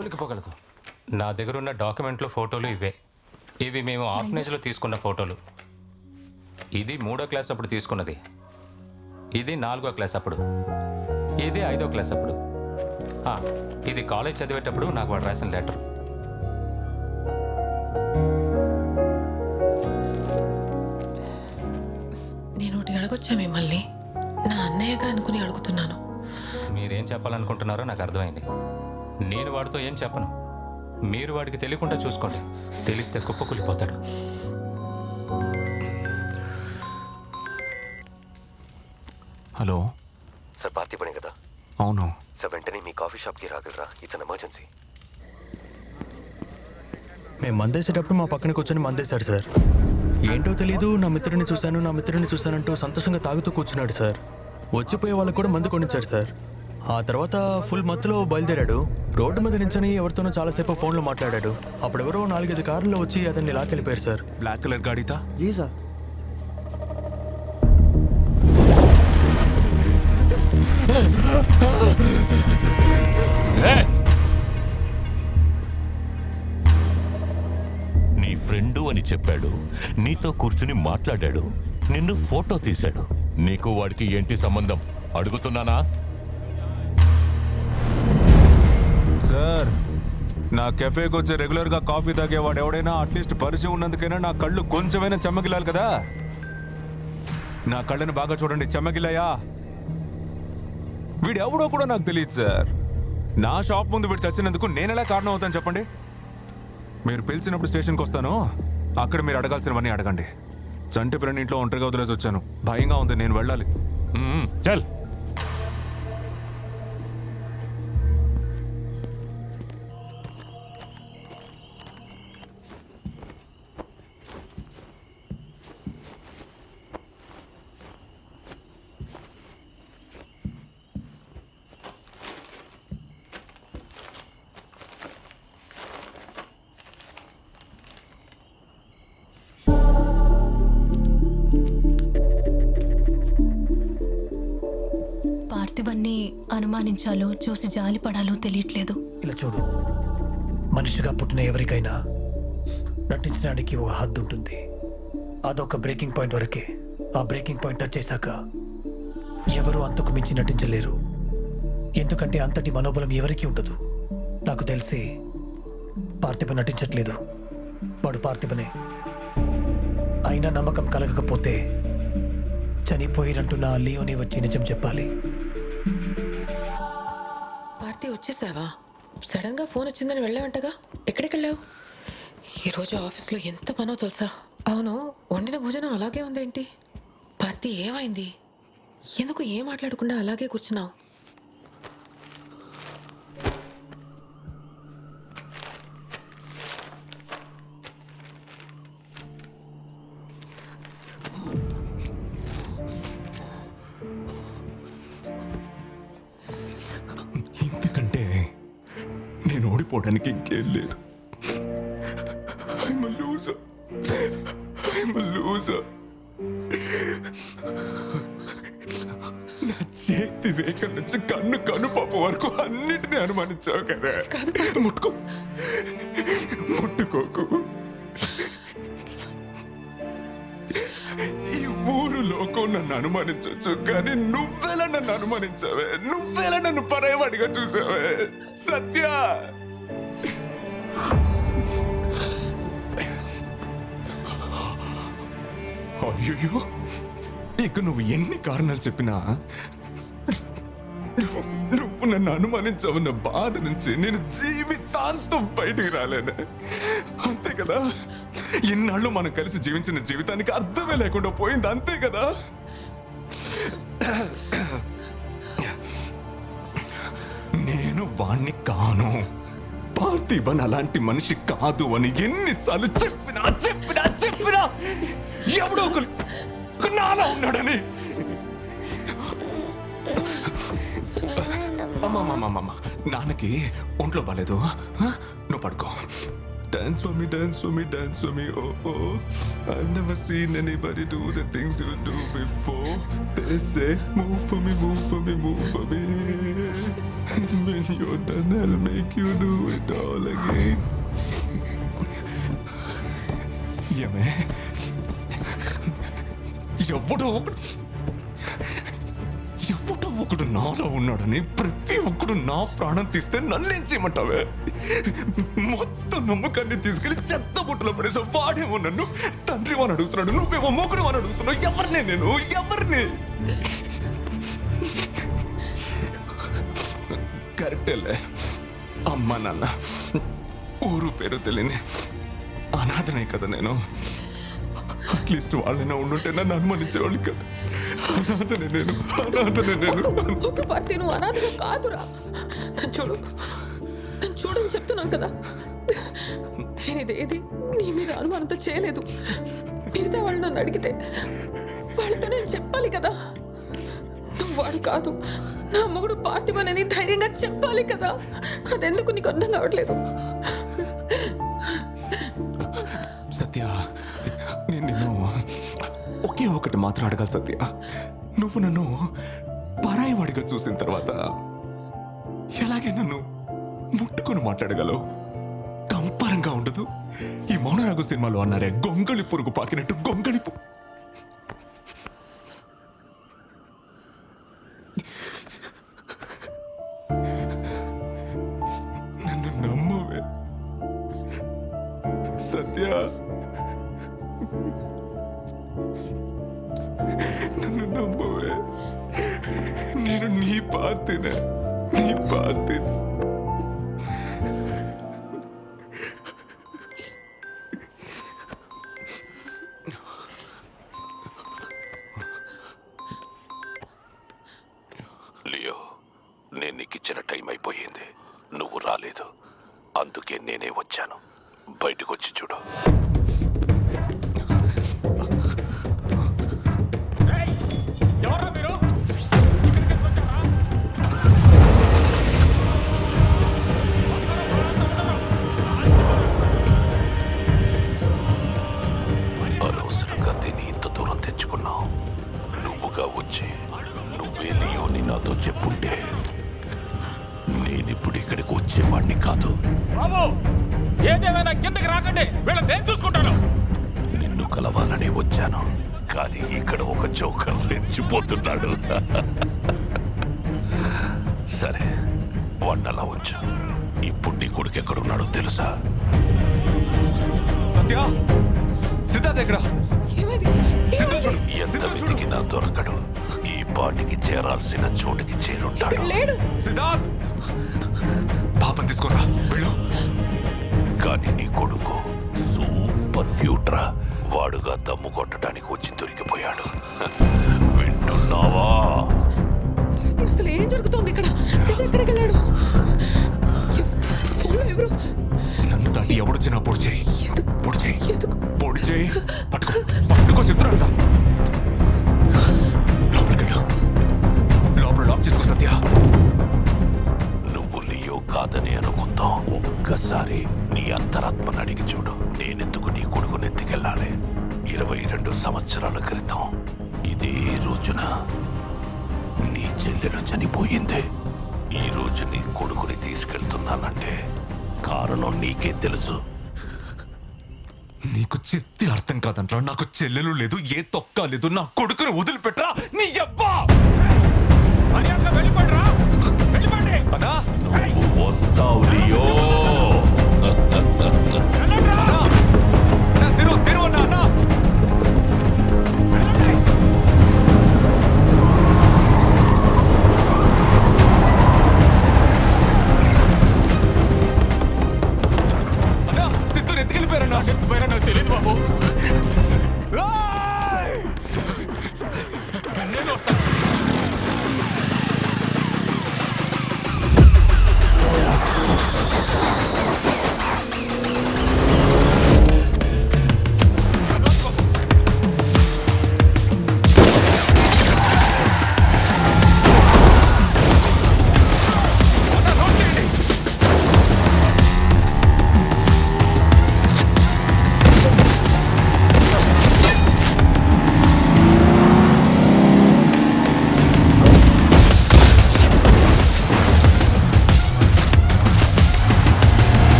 ఉలికిపోగలదు. నా దగ్గర ఉన్న డాక్యుమెంట్లో ఫోటోలు ఇవే. ఇవి మేము ఆర్ఫనేజ్లో తీసుకున్న ఫోటోలు. ఇది 3వ క్లాస్ అప్పుడు తీసుకున్నది. ఇది 4వ క్లాస్ అప్పుడు. ఇది 5వ క్లాస్ అప్పుడు. ఇది కాలేజ్ చదివేటప్పుడు నాకు వాడు రాసిన లెటర్. నేను ఒకటి అడగొచ్చా మిమ్మల్ని? నా అన్నయ్యగా అనుకుని అడుగుతున్నాను. మీరేం చెప్పాలనుకుంటున్నారో నాకు అర్థమైంది. నేను వాడితో ఏం చెప్పను. మీరు వాడికి తెలియకుండా చూసుకోండి. తెలిస్తే కుప్పకూలిపోతాడు. హలో సార్, పార్థిబనే కదా? అవును సార్, వెంటనే మీ కాఫీ షాప్కి రాగలరా? It's an emergency. మేము మందేసేటప్పుడు మా పక్కన కూర్చొని మందేశాడు సార్. ఏంటో తెలీదు, నా మిత్రుడిని చూశానంటూ సంతోషంగా తాగుతూ కూర్చున్నాడు సార్. వచ్చిపోయే వాళ్ళకు కూడా మందు కొనిచ్చారు సార్. ఆ తర్వాత ఫుల్ మత్తులో బయలుదేరాడు. రోడ్డు మీద నించొని ఎవరితోనో చాలాసేపు ఫోన్లో మాట్లాడాడు. అప్పుడెవరో 4-5 కార్లలో వచ్చి అతన్ని లాక్కెళ్ళిపోయారు సార్. బ్లాక్ కలర్ గాడితా? जी सर. నీ ఫ్రెండు అని చెప్పాడు, నీతో కూర్చుని మాట్లాడాడు, నిన్ను ఫోటో తీశాడు. నీకు వాడికి ఏంటి సంబంధం అడుగుతున్నానా? సార్, నా కెఫేకి వచ్చి రెగ్యులర్గా కాఫీ తాగేవాడు ఎవడైనా అట్లీస్ట్ పరిచయం ఉన్నందుకైనా నా కళ్ళు కొంచెమైనా చెమ్మగిలాలి కదా. నా కళ్ళని బాగా చూడండి, చెమ్మగిలాయా? వీడెవడో కూడా నాకు తెలియదు సార్. నా షాప్ ముందు వీడు చచ్చినందుకు నేనెలా కారణం అవుతాను చెప్పండి? మీరు పిలిచినప్పుడు స్టేషన్కి వస్తాను, అక్కడ మీరు అడగాల్సినవన్నీ అడగండి. చంటి పిల్లని ఇంట్లో ఒంటరిగా వదిలేసి వచ్చాను. భయంగా ఉంది, నేను వెళ్ళాలి. చల్. పార్థిబన్ని అనుమానించాలో చూసి జాలి పడాలో తెలియట్లేదు. ఇలా చూడు, మనిషిగా పుట్టిన ఎవరికైనా నటించడానికి ఒక హద్దు ఉంటుంది. అదొక బ్రేకింగ్ పాయింట్ వరకే. ఆ బ్రేకింగ్ పాయింట్ టచ్ చేశాక ఎవరు అంతకు మించి నటించలేరు. ఎందుకంటే అంతటి మనోబలం ఎవరికీ ఉండదు. నాకు తెలిసి పార్థిబ నటించట్లేదు, వాడు పార్థిబనే. అయినా నమ్మకం కలగకపోతే చనిపోయినట్టు నా లియోని వచ్చి నిజం చెప్పాలి. పార్టీ వచ్చేసావా? సడన్ గా ఫోన్ వచ్చిందని వెళ్ళావంటగా, ఎక్కడికి వెళ్ళావు? ఈరోజు ఆఫీస్లో ఎంత పనో తెలుసా? అవును, వండిన భోజనం అలాగే ఉందేంటి? పార్టీ ఏమైంది? ఎందుకు ఏం మాట్లాడకుండా అలాగే కూర్చున్నావు? ఇంతకంటే నేను ఓడిపోవడానికి ఇంకేం లేదు. I'm a loser. నా చేతి రేఖ నుంచి కనుపాప వరకు అన్నిటినీ అనుమానించావు కదా. ముట్టుకోకు. ఈ ఊరు లోకం నన్ను అనుమానించవచ్చు, కానీ నువ్వెలా నన్ను అనుమానించావే? నువ్వెలా నన్ను పరాయవాడిగా చూసావే? సత్య, అయ్యో, ఇక నువ్వు ఎన్ని కారణాలు చెప్పినా నువ్వు నన్ను అనుమానించావన్న బాధ నుంచి నేను జీవితాంతం బయటికి రాలేను. అంతే కదా? ఇన్నాళ్ళు మనం కలిసి జీవించిన జీవితానికి అర్థమే లేకుండా పోయింది, అంతే కదా? నేను వాణ్ణి కాను, పార్థిబన్ అలాంటి మనిషి కాదు అని ఎన్నిసార్లు చెప్పినా ఎవడో ఒక నాలా ఉన్నాడని. అమ్మా, నాన్నకి ఒంట్లో బాలేదు, నువ్వు పడుకో. dance for me, dance for me, dance for me. Oh, oh. I've never seen anybody do the things you do before. They say, move for me, move for me, move for me. When you're done, I'll make you do it all again. ఏమే ఎవడో ఒకడు నాలో ఉన్నాడని ప్రతి ఒక్కడు నా ప్రాణం తీస్తే నన్నేం చేయమంటావే? మొత్తం నమ్మకాన్ని తీసుకెళ్లి చెత్త బుట్టలో పడేసా. వాడేమో నన్ను తండ్రి అని అడుగుతున్నాడు, నువ్వేమో మొగుడు అని అడుగుతున్నావు. ఎవరిని నేను ఎవరిని? కరెక్టేలే, అమ్మ నాన్న ఊరు పేరు తెలియని అనాథనే కదా నేను. అట్లీస్ట్ వాళ్ళైనా ఉండుంటే నన్ను అనుమానించేవాళ్ళు కదా. అనాథనే నేను. ఒక పార్టీ నువ్వు అనాథగా కాదురా. నన్ను చూడని చెప్తున్నాను కదా. నేను ఇదేది నీ మీద అనుమానంతో చేయలేదు. మిగతా వాళ్ళు నన్ను అడిగితే వాళ్ళతో నేను చెప్పాలి కదా. నువ్వు వాడు కాదు, నా మొగుడు పార్థివనని ధైర్యంగా చెప్పాలి కదా. అదెందుకు నీకు అర్థం కావట్లేదు? సత్య, నేను నిన్ను ఒకే ఒకటి మాత్రం అడగాలి సత్య. నువ్వు నన్ను పరాయి వాడిగా చూసిన తర్వాత ఎలాగే నన్ను ముట్టుకొని మాట్లాడగలవు? కంపరంగా ఉండదు? ఈ మౌనరాగు సినిమాలో అన్నారే, గొంగళి పురుగు పాకినట్టు గొంగళి నన్ను నమ్మవే సత్య. నన్ను నమ్మవే. నేను నీ పార్టీనే, నీ పార్టీ. లియో, నేను నీకు ఇచ్చిన టైం అయిపోయింది. నువ్వు రాలేదు, అందుకే నేనే వచ్చాను. బయటకు వచ్చి చూడు. అనవసరంగా దీన్ని ఇంత దూరం తెచ్చుకున్నావు. నువ్వుగా వచ్చి నువ్వే లియోని నాతో చెప్పుంటే నేనిప్పుడు ఇక్కడికి వచ్చేవాడిని కాదు. ఏదేమైనా కిందకి రాకండి, వీళ్ళని నేను చూసుకుంటాను. నిన్ను కలవాలనే వచ్చాను, కానీ ఇక్కడ ఒక జోకర్ రెచ్చిపోతున్నాడు. సరే, వాడిని అలా ఉంచు. ఇప్పుడు నీ కొడుకు ఎక్కడున్నాడో తెలుసా? సత్య, సిద్ధార్థ్ ఎక్కడ? ఏమైంది? చూడు, ఎంత వెతికినా దొరకడు. ఈ పాటికి చేరాల్సిన చోటుకి చేరుంటాడు. లేడు. సిద్ధార్థ్, పాపం తీసుకోరా, వెళ్ళు. కానీ నీ కొడుకు సూపర్ క్యూట్రా. వాడుగా దమ్ము కొట్టడానికి వచ్చి దొరికిపోయాడు. వింటున్నావా? అసలు ఏం జరుగుతోంది ఇక్కడ? సిద్ధ ఎక్కడికి వెళ్ళాడు? ఎవరు? నన్ను దాటి ఎవడొచ్చినా పొడి చేయి, పొడి చేయి, ఎందుకు? పొడి చేయి. పట్టుకో చెప్తున్నాడు. లోపలికి వెళ్ళు, లోపల లాక్ చేసుకో. సత్య, నువ్వు లియో కాదని అనుకుందాం. ఒక్కసారి నీ అంతరాత్మను అడిగి చూడు. నేనెందుకు నీ కొడుకుని ఎత్తుకెళ్ళాలి? 22 సంవత్సరాల క్రితం ఇదే రోజున నీ చెల్లెలు చనిపోయింది. ఈ రోజు నీ కొడుకుని తీసుకెళ్తున్నానంటే కారణం నీకే తెలుసు. నీకు చెప్తే అర్థం కాదంట్రా. నాకు చెల్లెలు లేదు, ఏ తొక్క లేదు. నా కొడుకుని వదిలిపెట్టరా నీ అబ్బా. వెళ్ళిపోండి, వెళ్ళిపోండి. అన్నా, నువ్వు వస్తావు లియో. తెరువు అన్నా. సిద్ధుని ఎత్తుకెళ్ళిపోయారన్నా. ఎత్తుపోయారా నాకు తెలియదు బాబు. నేను వస్తాను.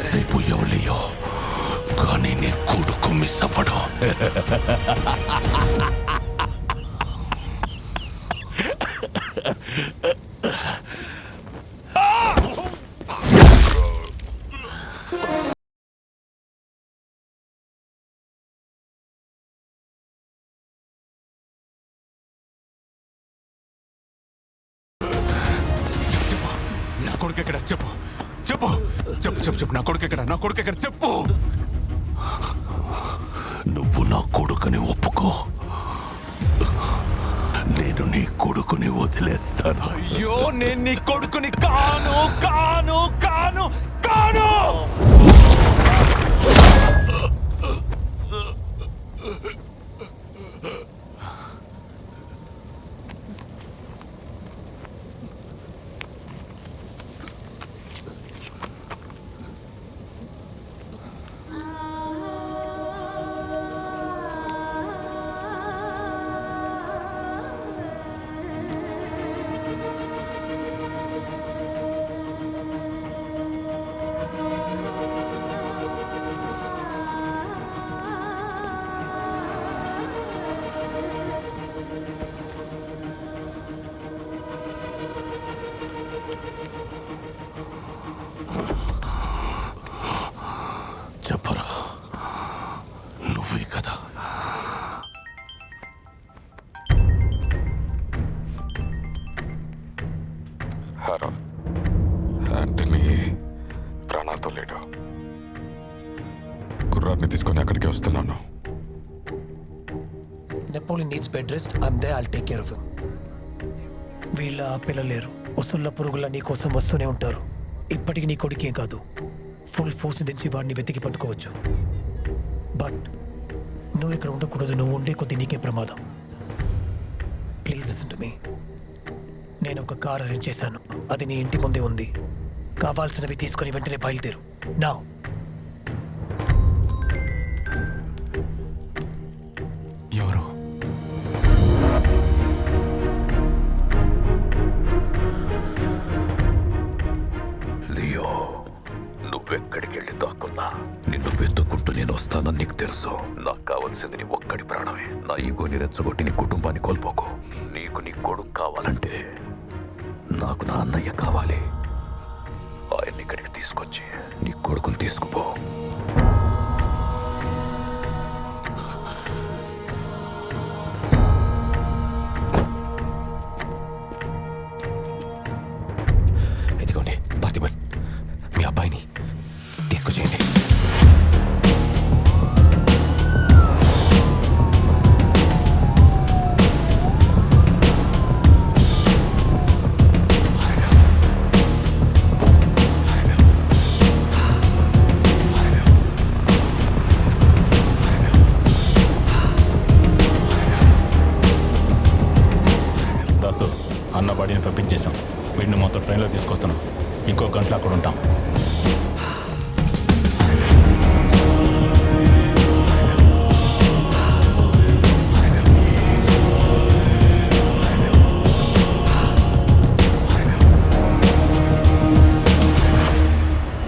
మిస్ అయిపోయావులేయో, కానీ నీ కొడుకు మిస్ అవ్వడు. నా కొడుకు ఎక్కడ? చెప్పు చెప్పు చెప్పు చెప్పు చెప్పు. నా కొడుకు ఎక్కడ? నా కొడుకు ఎక్కడ? చెప్పు. నువ్వు నా కొడుకుని ఒప్పుకో, నేను నీ కొడుకుని వదిలేస్తాను. అయ్యో, నేను నీ కొడుకుని కాను కాను కాను కాను. చెప్పరా, నువ్వే కదా? హలో, యాంటనీ ప్రాణాలతో లేడు. కుర్రాడిని తీసుకొని అక్కడికి వస్తున్నాను. Napoleon needs bed rest. I'm they. I'll take care of him. వీళ్ళ పిల్లలు లేరు. వస్తున్న పురుగుల నీ కోసం వస్తూనే ఉంటారు. ఇప్పటికి నీ కొడుకేం కాదు, ఫుల్ ఫోర్స్ దించి వాడిని వెతికి పట్టుకోవచ్చు. బట్ నువ్వు ఇక్కడ ఉండకూడదు. నువ్వు ఉండే కొద్దీ నీకే ప్రమాదం. Please listen to me. నేను ఒక కార్ అరేంజ్ చేశాను. అది నీ ఇంటి ముందే ఉంది. కావాల్సినవి తీసుకొని వెంటనే బయలుదేరు. నా ఎవరు? లియో, నువ్వెక్కడికి వెళ్ళి దాక్కున్నా నిన్ను వెతుక్కుంటూ నేను వస్తానని నీకు తెలుసు. నాకు కావాల్సింది నీ ఒక్కడి ప్రాణమే. నా ఈగోని రెచ్చగొట్టి నీ కుటుంబాన్ని కోల్పోకు. నీకు నీ కొడుకు కావాలంటే నాకు నా అన్నయ్య కావాలి. ఆయన్ని ఇక్కడికి తీసుకొచ్చి నీ కొడుకుని తీసుకుపో. ఇదిగోండి పార్థిబన్, మీ అబ్బాయిని తీసుకొచ్చేయండి. దాసు, అన్న బాడీని పంపించేశాం. వీడిని మాతో ట్రైన్లో తీసుకొస్తున్నాం. ఇంకో గంటలో అక్కడ ఉంటాం.